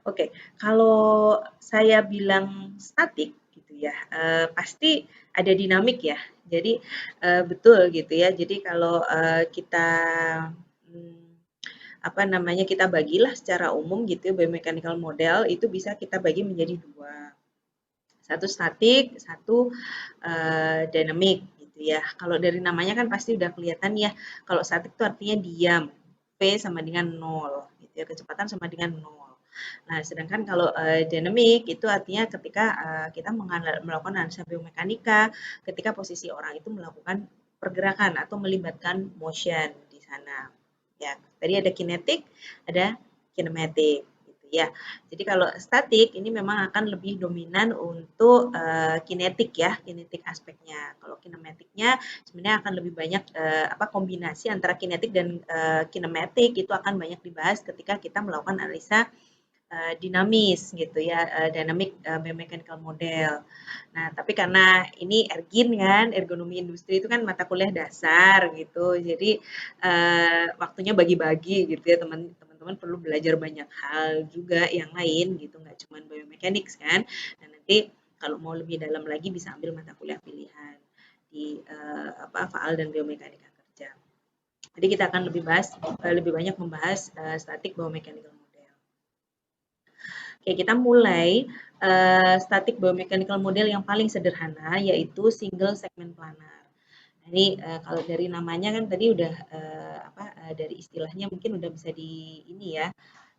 Oke, kalau saya bilang statik gitu ya, pasti ada dinamik ya. Jadi, betul gitu ya. Jadi kalau, kita, mmm, apa namanya, kita bagilah secara umum gitu ya, biomechanical model itu bisa kita bagi menjadi 2. Satu statik, satu, dynamic gitu ya. Kalau dari namanya kan pasti udah kelihatan ya, kalau statik itu artinya diam, V sama dengan nol gitu ya, kecepatan sama dengan nol. Nah, sedangkan kalau, dynamic itu artinya ketika, kita melakukan analisa biomekanika, ketika posisi orang itu melakukan pergerakan atau melibatkan motion di sana. Ya, tadi ada kinetik, ada kinematik gitu ya. Jadi kalau statik ini memang akan lebih dominan untuk kinetik ya, kinetik aspeknya. Kalau kinematiknya sebenarnya akan lebih banyak kombinasi antara kinetik dan kinematik itu akan banyak dibahas ketika kita melakukan analisa dinamis gitu ya, dynamic biomechanical model. Nah, tapi karena ini ergin kan, ergonomi industri itu kan mata kuliah dasar gitu. Jadi waktunya bagi-bagi gitu ya, teman-teman perlu belajar banyak hal juga yang lain gitu, nggak cuma biomechanics kan. Dan nanti kalau mau lebih dalam lagi bisa ambil mata kuliah pilihan di faal dan biomekanika kerja. Jadi kita akan lebih banyak membahas statik biomechanical model. Oke, kita mulai static biomechanical model yang paling sederhana yaitu single segment planar. Ini kalau dari namanya kan tadi udah dari istilahnya mungkin udah bisa di ini ya,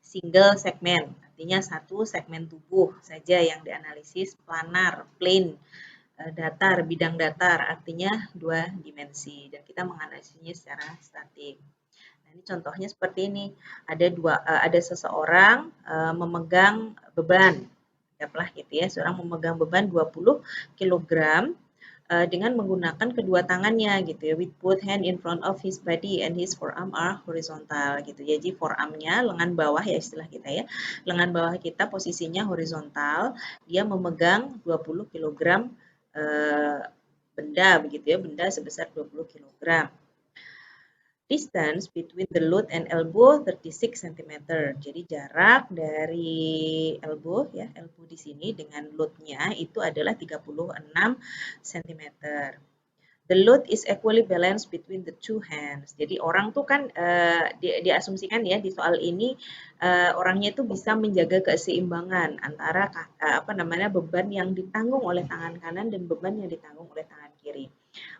single segment artinya satu segmen tubuh saja yang dianalisis, planar, plane, datar, bidang datar artinya dua dimensi dan kita menganalisisnya secara statik. Nah, ini contohnya seperti ini. Ada seseorang memegang beban. Anggaplah gitu ya, seorang memegang beban 20 kilogram dengan menggunakan kedua tangannya gitu ya. With both hand in front of his body and his forearm are horizontal gitu ya. Jadi forearmnya lengan bawah ya istilah kita ya. Lengan bawah kita posisinya horizontal, dia memegang 20 kilogram benda begitu ya, benda sebesar 20 kilogram. Distance between the load and elbow 36 cm. Jadi jarak dari elbow ya, elbow di sini dengan load-nya itu adalah 36 cm. The load is equally balanced between the two hands. Jadi orang tuh kan diasumsikan ya di soal ini orangnya itu bisa menjaga keseimbangan antara beban yang ditanggung oleh tangan kanan dan beban yang ditanggung oleh tangan kiri.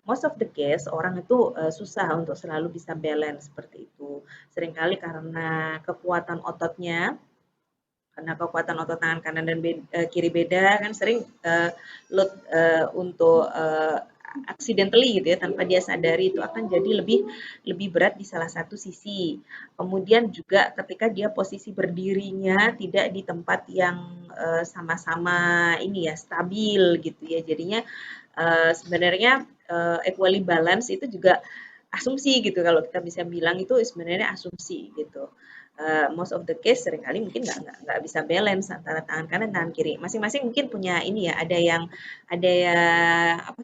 Most of the case orang itu susah untuk selalu bisa balance seperti itu. Seringkali karena kekuatan ototnya, karena kekuatan otot tangan kanan dan kiri beda kan sering load untuk accidentally gitu ya tanpa dia sadari itu akan jadi lebih berat di salah satu sisi. Kemudian juga ketika dia posisi berdirinya tidak di tempat yang sama-sama ini ya stabil gitu ya. Jadinya sebenarnya equally balance itu juga asumsi gitu kalau kita bisa bilang itu sebenarnya asumsi gitu. Most of the case seringkali mungkin nggak bisa balance antara tangan kanan dan tangan kiri. Masing-masing mungkin punya ini ya, ada yang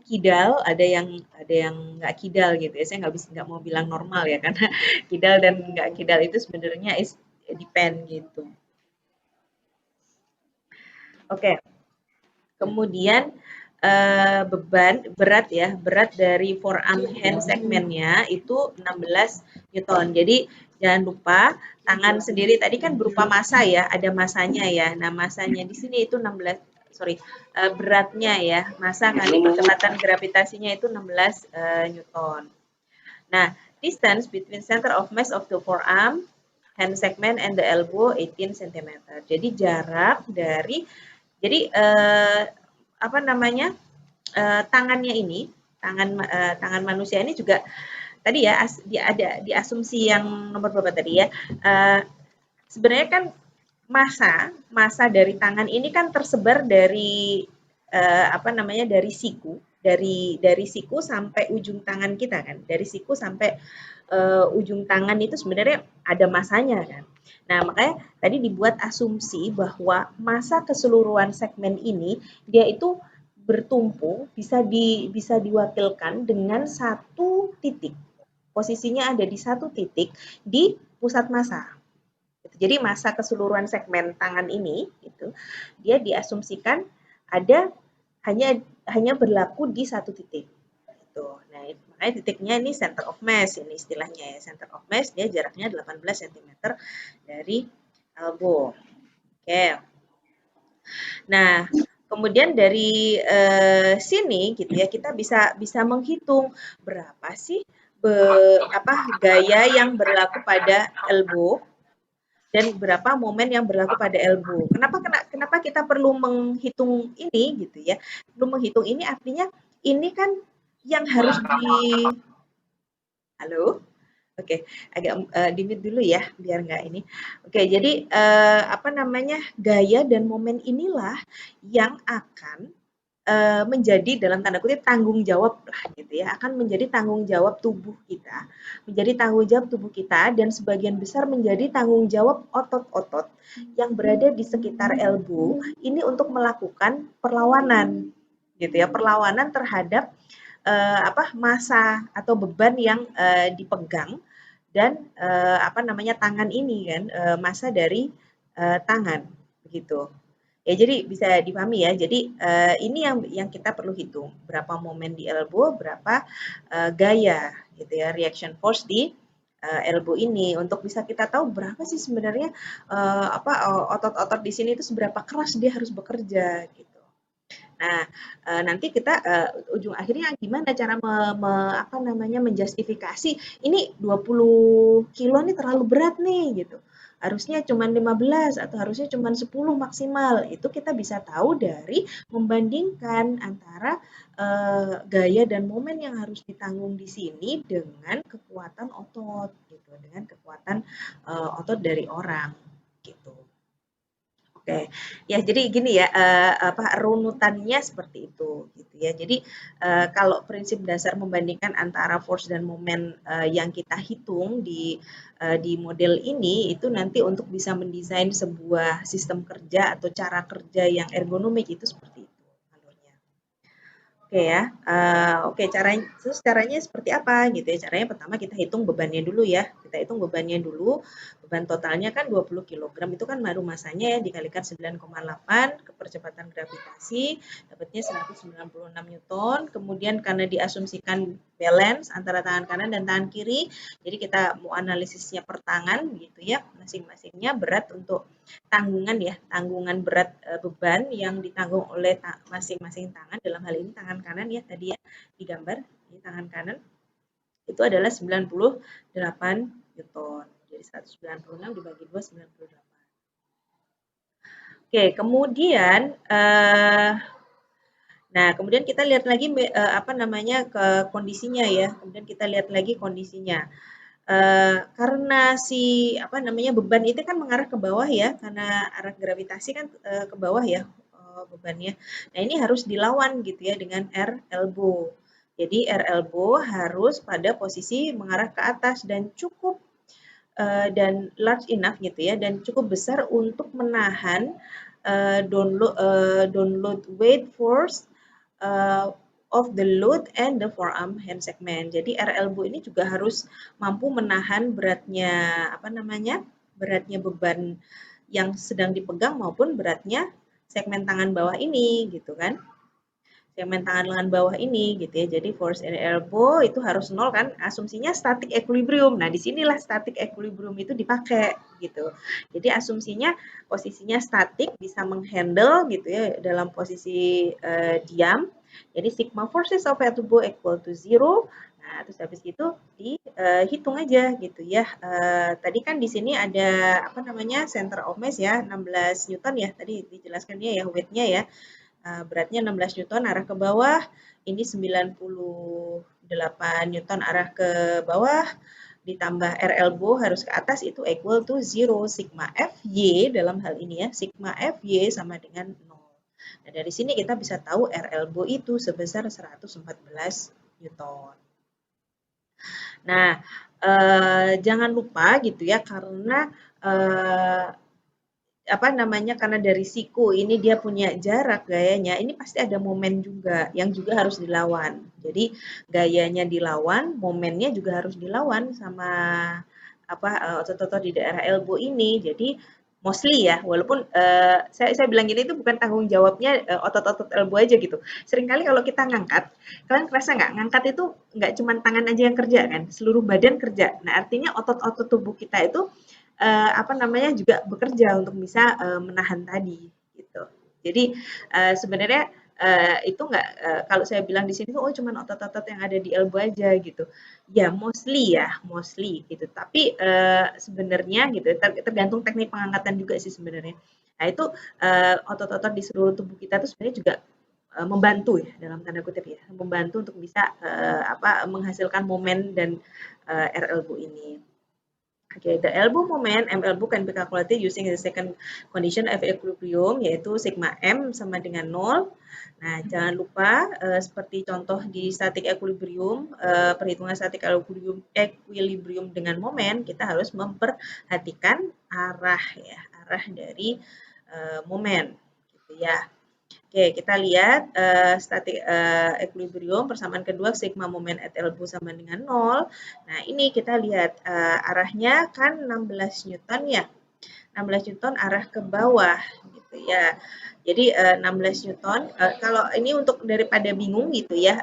kidal, ada yang nggak kidal gitu ya. Saya nggak mau bilang normal ya karena kidal dan nggak kidal itu sebenarnya is depend gitu. Oke, kemudian berat dari forearm hand segmentnya itu 16 Newton. Jadi jangan lupa tangan sendiri tadi kan berupa massa ya, ada massanya ya. Nah massanya di sini itu 16 sorry beratnya ya, massa kali percepatan gravitasinya itu 16 Newton. Nah, distance between center of mass of the forearm, hand segment and the elbow 18 cm. Jadi jarak dari jadi tangannya ini, tangan manusia ini juga tadi ya ada di asumsi yang nomor berapa tadi ya. Sebenarnya kan massa dari tangan ini kan tersebar dari dari siku, dari siku sampai ujung tangan kita kan, dari siku sampai ujung tangan itu sebenarnya ada masanya kan. Nah, makanya tadi dibuat asumsi bahwa massa keseluruhan segmen ini dia itu bertumpu bisa diwakilkan dengan satu titik. Posisinya ada di satu titik di pusat massa. gitu. Jadi masa keseluruhan segmen tangan ini gitu, dia diasumsikan ada hanya berlaku di satu titik. Gitu. Nah, makanya titiknya ini center of mass ini istilahnya ya. Center of mass dia jaraknya 18 cm dari elbow. Oke. Nah, kemudian dari sini gitu ya kita bisa menghitung berapa sih gaya yang berlaku pada elbow dan berapa momen yang berlaku pada elbow. Kenapa kita perlu menghitung ini gitu ya? Perlu menghitung ini artinya ini kan yang harus Halo? Oke, agak di-mute dulu ya biar nggak ini. Oke, jadi apa namanya? Gaya dan momen inilah yang akan menjadi dalam tanda kutip tanggung jawab lah gitu ya, akan menjadi tanggung jawab tubuh kita, menjadi tanggung jawab tubuh kita dan sebagian besar menjadi tanggung jawab otot-otot yang berada di sekitar elbow ini untuk melakukan perlawanan gitu ya, perlawanan terhadap massa atau beban yang dipegang dan apa namanya tangan ini kan massa dari tangan begitu. Ya, jadi bisa dipahami ya. Jadi ini yang kita perlu hitung. Berapa momen di elbow, berapa gaya gitu ya, reaction force di elbow ini untuk bisa kita tahu berapa sih sebenarnya otot-otot di sini itu seberapa keras dia harus bekerja gitu. Nah, nanti kita ujung akhirnya gimana cara apa namanya menjustifikasi ini 20 kilo nih terlalu berat nih gitu. Harusnya cuma 15 atau harusnya cuma 10 maksimal. Itu kita bisa tahu dari membandingkan antara gaya dan momen yang harus ditanggung di sini dengan kekuatan otot gitu, dengan kekuatan otot dari orang gitu. Oke, ya jadi gini ya, runutannya seperti itu gitu ya. Jadi kalau prinsip dasar membandingkan antara force dan moment yang kita hitung di model ini itu nanti untuk bisa mendesain sebuah sistem kerja atau cara kerja yang ergonomik itu seperti itu alurnya. Oke ya, terus caranya seperti apa gitu ya, caranya pertama kita hitung bebannya dulu ya, kita hitung bebannya dulu, beban totalnya kan 20 kilogram itu kan baru masanya ya dikalikan 9,8 ke percepatan gravitasi, dapatnya 196 Newton, kemudian karena diasumsikan balance antara tangan kanan dan tangan kiri, jadi kita mau analisisnya per tangan gitu ya, masing-masingnya berat untuk tanggungan berat beban yang ditanggung oleh masing-masing tangan, dalam hal ini tangan kanan ya tadi ya digambar di tangan kanan itu adalah 98 Newton. Jadi 196 dibagi 2 98. Oke, kemudian nah, kemudian kita lihat lagi apa namanya ke kondisinya ya. Kemudian kita lihat lagi kondisinya. Karena si apa namanya beban itu kan mengarah ke bawah ya, karena arah gravitasi kan ke bawah ya bebannya. Nah ini harus dilawan gitu ya dengan R elbow. Jadi R elbow harus pada posisi mengarah ke atas dan cukup dan large enough gitu ya dan cukup besar untuk menahan download weight force uh, of the load and the forearm hand segment. Jadi R elbow ini juga harus mampu menahan beratnya apa namanya? Beratnya beban yang sedang dipegang maupun beratnya segmen tangan bawah ini gitu kan. Segmen tangan lengan bawah ini gitu ya. Jadi force and elbow itu harus nol kan. Asumsinya static equilibrium. Nah, disinilah static equilibrium itu dipakai gitu. Jadi asumsinya posisinya statik bisa menghandle gitu ya dalam posisi diam. Jadi sigma forces of elbow equal to 0. Nah, terus habis itu dihitung aja gitu ya. Tadi kan di sini ada apa namanya center of mass ya 16 Newton ya. Tadi dijelaskannya ya weight-nya ya. Beratnya 16 Newton arah ke bawah, ini 98 Newton arah ke bawah, ditambah R elbow harus ke atas itu equal to 0. Sigma Fy dalam hal ini ya, sigma Fy sama dengan 0. Nah, dari sini kita bisa tahu R elbow itu sebesar 114 Newton. Nah, jangan lupa gitu ya, karena apa namanya karena dari siku ini dia punya jarak gayanya ini pasti ada momen juga yang juga harus dilawan jadi gayanya dilawan momennya juga harus dilawan sama otot-otot di daerah elbow ini. Jadi mostly ya, walaupun saya bilang gini itu bukan tanggung jawabnya otot-otot elbow aja gitu. Seringkali kalau kita ngangkat, kalian kerasa nggak? Ngangkat itu nggak cuma tangan aja yang kerja kan, seluruh badan kerja. Nah artinya otot-otot tubuh kita itu juga bekerja untuk bisa menahan tadi gitu. Jadi sebenarnya itu nggak kalau saya bilang di sini tuh oh cuma otot-otot yang ada di elbow aja gitu. Ya mostly gitu. Tapi sebenarnya gitu tergantung teknik pengangkatan juga sih sebenarnya. Nah itu otot-otot di seluruh tubuh kita tuh sebenarnya juga membantu ya dalam tanda kutip ya, membantu untuk bisa menghasilkan momen dan R elbow ini. Okay, the elbow moment, M elbow can be calculated using the second condition of equilibrium, yaitu sigma M sama dengan 0. Nah, jangan lupa seperti contoh di static equilibrium, perhitungan static equilibrium dengan momen, kita harus memperhatikan arah ya, arah dari momen, gitu ya. Oke, kita lihat static equilibrium persamaan kedua sigma moment at elbow sama dengan 0. Nah, ini kita lihat arahnya kan 16 Newton ya. 16 Newton arah ke bawah gitu ya. Jadi 16 Newton kalau ini untuk daripada bingung gitu ya,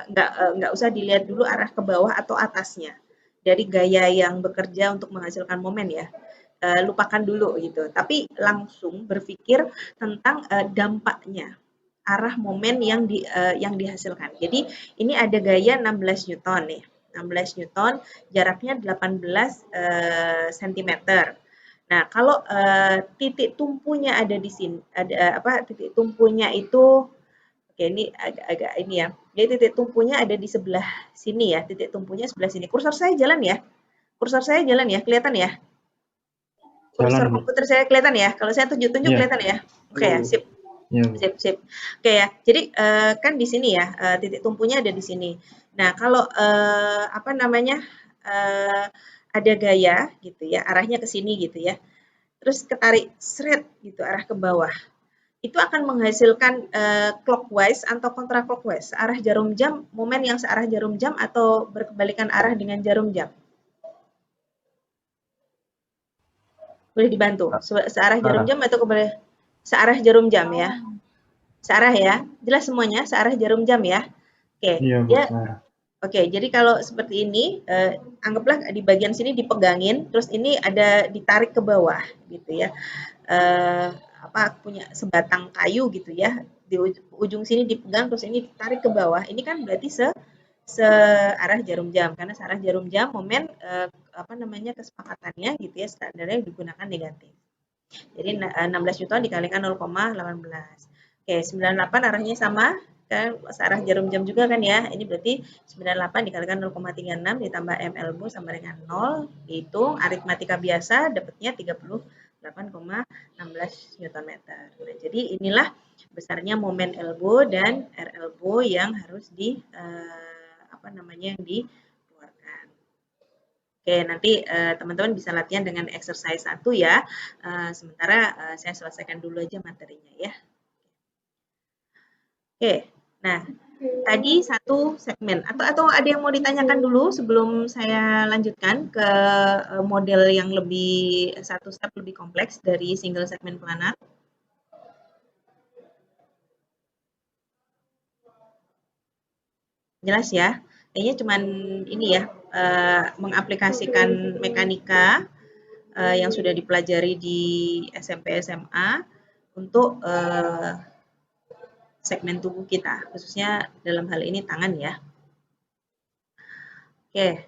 nggak usah dilihat dulu arah ke bawah atau atasnya. Dari gaya yang bekerja untuk menghasilkan momen ya. Lupakan dulu gitu. Tapi langsung berpikir tentang dampaknya, arah momen yang dihasilkan. Jadi ini ada gaya 16 Newton nih. 16 Newton, jaraknya 18 cm. Nah, kalau titik tumpunya ada di sini, ada titik tumpunya itu, oke ini agak ini ya. Jadi titik tumpunya ada di sebelah sini ya, titik tumpunya sebelah sini. Kursor saya jalan ya, kursor saya jalan ya, kelihatan ya. Kursor komputer saya kelihatan ya? Kalau saya tunjuk-tunjuk kelihatan ya? Oke ya, sip. Sip. Oke ya, jadi kan di sini ya, titik tumpunya ada di sini. Nah, kalau ada gaya gitu ya, arahnya ke sini gitu ya, terus ketarik seret gitu arah ke bawah, itu akan menghasilkan clockwise atau counterclockwise, arah jarum jam, momen yang searah jarum jam atau berkebalikan arah dengan jarum jam. Boleh dibantu? Searah jarum jam atau kebalik? Searah jarum jam ya? Searah ya? Jelas semuanya? Searah jarum jam ya? Oke. Iya, ya. Oke, jadi kalau seperti ini, anggaplah di bagian sini dipegangin, terus ini ada ditarik ke bawah, gitu ya. Punya sebatang kayu gitu ya, di ujung sini dipegang, terus ini ditarik ke bawah. Ini kan berarti searah jarum jam, karena searah jarum jam momen kesepakatannya gitu ya, standarnya digunakan negatif. Jadi 16 Newton dikalikan 0,18. Oke, 98 arahnya sama kan searah jarum jam juga kan ya. Ini berarti 98 dikalikan 0,36 ditambah M elbow sama dengan 0. Dihitung aritmatika biasa dapatnya 38,16 Newton meter. Nah, jadi inilah besarnya momen elbow dan R elbow yang harus yang dikeluarkan. Oke, nanti teman-teman bisa latihan dengan exercise 1 ya. Sementara saya selesaikan dulu aja materinya ya. Oke, nah tadi satu segmen. Atau ada yang mau ditanyakan dulu sebelum saya lanjutkan ke model yang lebih satu step lebih kompleks dari single segment planar? Jelas ya? Kayaknya cuman ini ya, mengaplikasikan mekanika yang sudah dipelajari di SMP SMA untuk segmen tubuh kita, khususnya dalam hal ini tangan ya. Oke,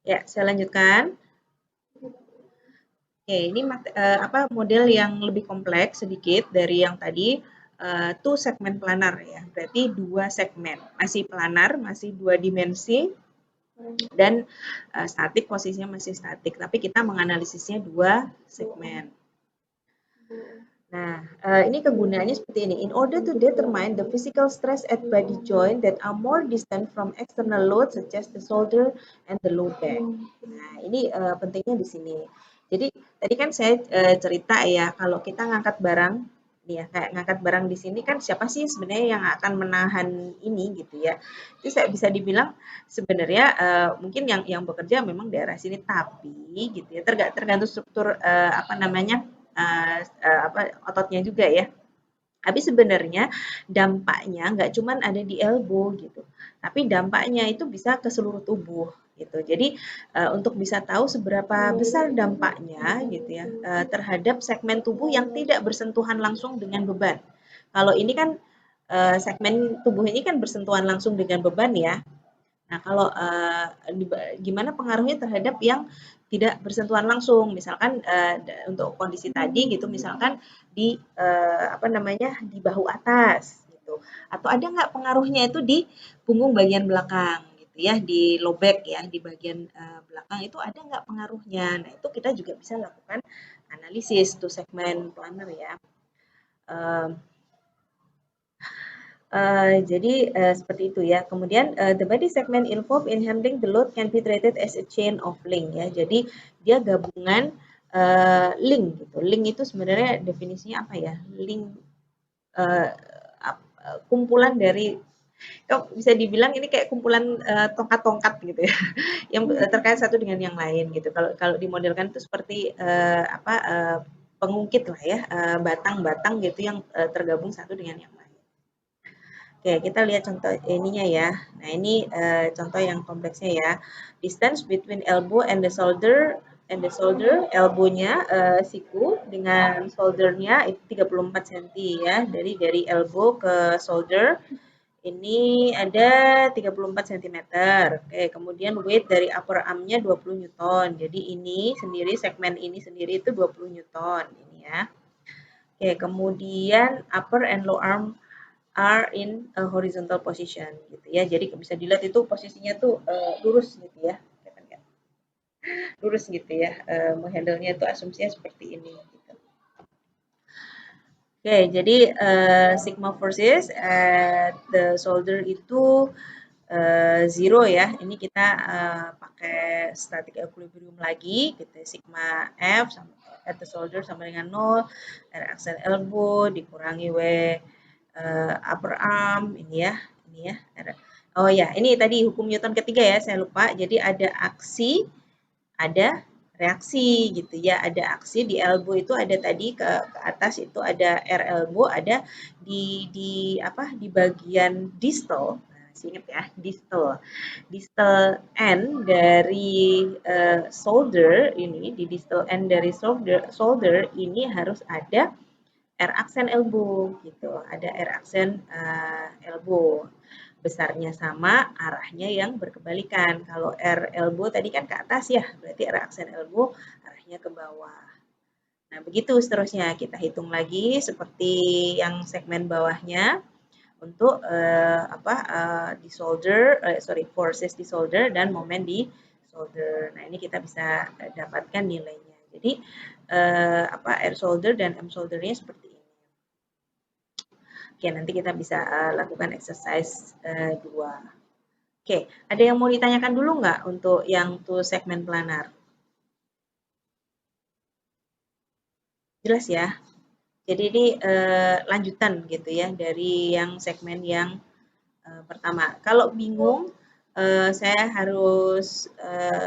ya saya lanjutkan. Oke, ini model yang lebih kompleks sedikit dari yang tadi. Itu segmen planar ya, berarti 2 segmen, masih planar, masih 2 dimensi, dan statik posisinya masih statik, tapi kita menganalisisnya 2 segmen. Nah, ini kegunaannya seperti ini. In order to determine the physical stress at body joint that are more distant from external load such as the shoulder and the low back. Nah, ini pentingnya di sini. Jadi tadi kan saya cerita ya, kalau kita ngangkat barang ini ya, kayak ngangkat barang di sini kan siapa sih sebenarnya yang akan menahan ini gitu ya. Itu saya bisa dibilang sebenarnya mungkin yang bekerja memang daerah sini, tapi gitu ya tergantung struktur apa namanya apa ototnya juga ya. Tapi sebenarnya dampaknya nggak cuman ada di elbow gitu, tapi dampaknya itu bisa ke seluruh tubuh gitu. Jadi untuk bisa tahu seberapa besar dampaknya gitu ya terhadap segmen tubuh yang tidak bersentuhan langsung dengan beban. Kalau ini kan segmen tubuh ini kan bersentuhan langsung dengan beban ya. Nah, kalau gimana pengaruhnya terhadap yang tidak bersentuhan langsung, misalkan untuk kondisi tadi gitu, misalkan di apa namanya di bahu atas gitu, atau ada nggak pengaruhnya itu di punggung bagian belakang gitu ya, di low back ya, di bagian belakang itu ada nggak pengaruhnya? Nah, itu kita juga bisa lakukan analisis tuh segmen planner ya. Um, jadi seperti itu ya. Kemudian the body segment involved in handling the load can be treated as a chain of link ya. Jadi dia gabungan link gitu. Link itu sebenarnya definisinya apa ya? Link uh, kumpulan dari bisa dibilang ini kayak kumpulan tongkat-tongkat gitu ya, yang terkait satu dengan yang lain gitu. Kalau kalau dimodelkan itu seperti apa pengungkit lah ya, batang-batang gitu yang tergabung satu dengan yang lain. Oke, kita lihat contoh ininya ya. Nah, ini contoh yang kompleksnya ya. Distance between elbow and the shoulder, elbow-nya siku dengan shoulder-nya itu 34 cm ya. Dari elbow ke shoulder ini ada 34 cm. Oke, kemudian weight dari upper arm-nya 20 Newton. Jadi ini sendiri segmen ini sendiri itu 20 Newton ini ya. Oke, kemudian upper and lower arm are in a horizontal position gitu ya. Jadi bisa dilihat itu posisinya tuh lurus gitu ya. Lurus gitu ya. Menghandle-nya itu asumsinya seperti ini gitu. Oke, jadi sigma forces at the shoulder itu zero ya. Ini kita pakai static equilibrium lagi gitu. Sigma F sama at the shoulder sama dengan 0, R aksen elbow dikurangi W upper arm ini ya. Ini ya. Oh ya, ini tadi hukum Newton ketiga ya, saya lupa. Jadi ada aksi, ada reaksi gitu ya. Ada aksi di elbow itu ada tadi ke atas itu ada R elbow, ada di apa di bagian distal. Nah, ingat ya, distal end dari shoulder ini di distal end dari shoulder ini harus ada R aksen elbow gitu. Ada R aksen elbow. Besarnya sama, arahnya yang berkebalikan. Kalau R elbow tadi kan ke atas ya, berarti R aksen elbow arahnya ke bawah. Nah, begitu seterusnya. Kita hitung lagi seperti yang segmen bawahnya untuk apa di shoulder, forces di shoulder dan momen di shoulder. Nah, ini kita bisa dapatkan nilainya. Jadi apa R shoulder dan M shoulder-nya seperti ini. Oke, nanti kita bisa lakukan exercise 2. Oke, ada yang mau ditanyakan dulu nggak untuk yang tuh segmen planar? Jelas ya? Jadi ini lanjutan gitu ya dari yang segmen yang pertama. Kalau bingung, saya harus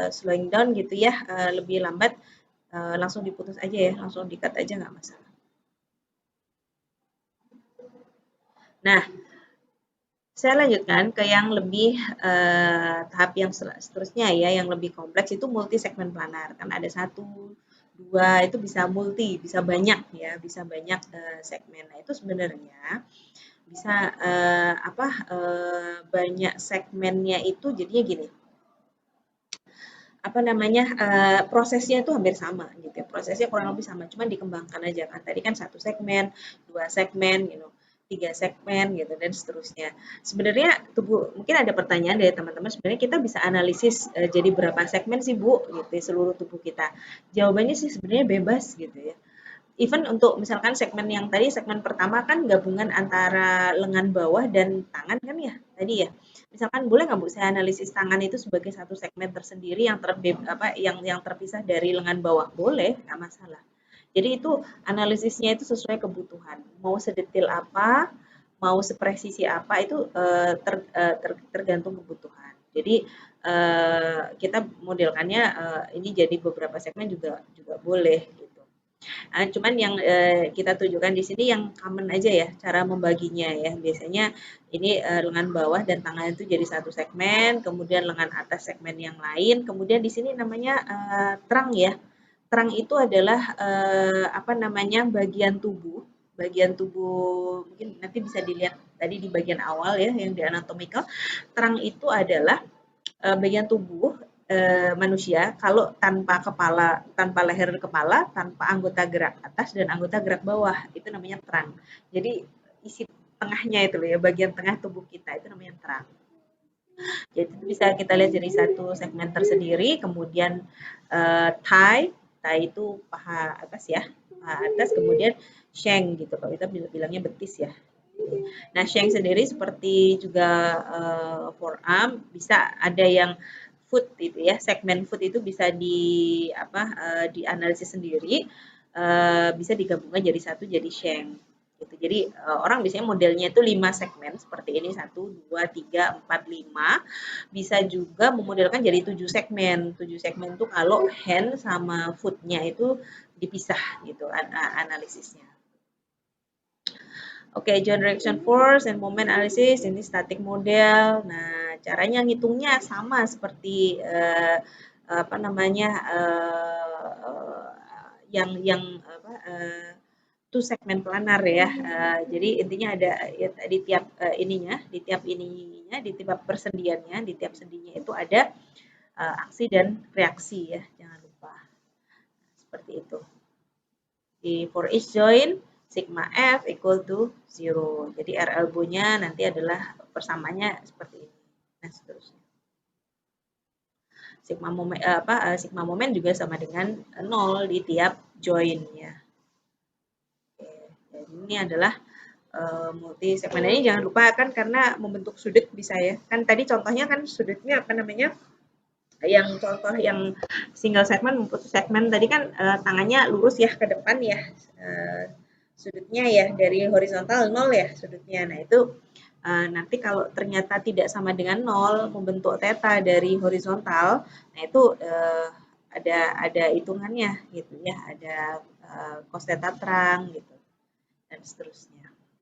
slowing down gitu ya, lebih lambat, langsung diputus aja ya, langsung di-cut aja nggak masalah. Nah, saya lanjutkan ke yang lebih tahap yang seterusnya ya, yang lebih kompleks itu multi segmen planar. Kan ada 1, 2 itu bisa multi, bisa banyak ya, bisa banyak segmen. Nah, itu sebenarnya bisa apa banyak segmennya itu jadinya gini. Apa namanya? Prosesnya itu hampir sama gitu ya. Prosesnya kurang lebih sama, cuman dikembangkan aja kan. Tadi kan 1 segmen, 2 segmen gitu. 3 segmen gitu dan seterusnya. Sebenarnya tubuh mungkin ada pertanyaan dari teman-teman, sebenarnya kita bisa analisis jadi berapa segmen sih Bu gitu ya, seluruh tubuh kita. Jawabannya sih sebenarnya bebas gitu ya. Even untuk misalkan segmen yang tadi segmen pertama kan gabungan antara lengan bawah dan tangan kan ya tadi ya. Misalkan boleh nggak Bu saya analisis tangan itu sebagai satu segmen tersendiri yang apa yang terpisah dari lengan bawah? Boleh, nggak masalah. Jadi itu analisisnya itu sesuai kebutuhan. Mau sedetail apa, mau sepresisi apa itu tergantung kebutuhan. Jadi kita modelkannya ini jadi beberapa segmen juga juga boleh gitu. Cuman yang kita tunjukkan di sini yang common aja ya cara membaginya ya. Biasanya ini lengan bawah dan tangan itu jadi satu segmen, kemudian lengan atas segmen yang lain, kemudian di sini namanya terang ya. Terang itu adalah apa namanya bagian tubuh mungkin nanti bisa dilihat tadi di bagian awal ya yang di anatomical. Terang itu adalah bagian tubuh manusia kalau tanpa kepala, tanpa leher kepala, tanpa anggota gerak atas dan anggota gerak bawah itu namanya terang. Jadi isi tengahnya itu loh ya bagian tengah tubuh kita itu namanya terang. Jadi itu bisa kita lihat jadi satu segmen tersendiri, kemudian thigh, thigh itu paha atas ya, paha atas, kemudian shank gitu, kalau kita bilangnya betis ya. Nah, shank sendiri seperti juga forearm, bisa ada yang foot itu ya, segmen foot itu bisa di apa dianalisis sendiri, bisa digabungkan jadi satu jadi shank gitu. Jadi orang biasanya modelnya itu 5 segmen seperti ini 1, 2, 3, 4, 5. Bisa juga memodelkan jadi 7 segmen. 7 segmen itu kalau hand sama footnya itu dipisah gitu analisisnya. Oke, joint reaction force and moment analysis ini static model. Nah, caranya ngitungnya sama seperti apa namanya yang apa two segmen planar ya. Jadi intinya ada ya, di tiap ininya, di tiap persendiannya, di tiap sendinya itu ada aksi dan reaksi ya, jangan lupa. Seperti itu. For each joint sigma F equal to 0. Jadi R elbow-nya nanti adalah persamanya seperti ini. Nah, seterusnya. Sigma momen juga sama dengan 0 di tiap joint ya. Oke. Dan ini adalah multi segmen ini jangan lupa kan karena membentuk sudut bisa ya. Kan tadi contohnya kan sudutnya apa namanya? Yang contoh yang single segment maupun segmen tadi kan tangannya lurus ya ke depan ya sudutnya ya dari horizontal 0 ya sudutnya. Nah itu nanti kalau ternyata tidak sama dengan 0 membentuk theta dari horizontal, nah itu ada hitungannya gitu ya, ada cos theta terang gitu dan seterusnya.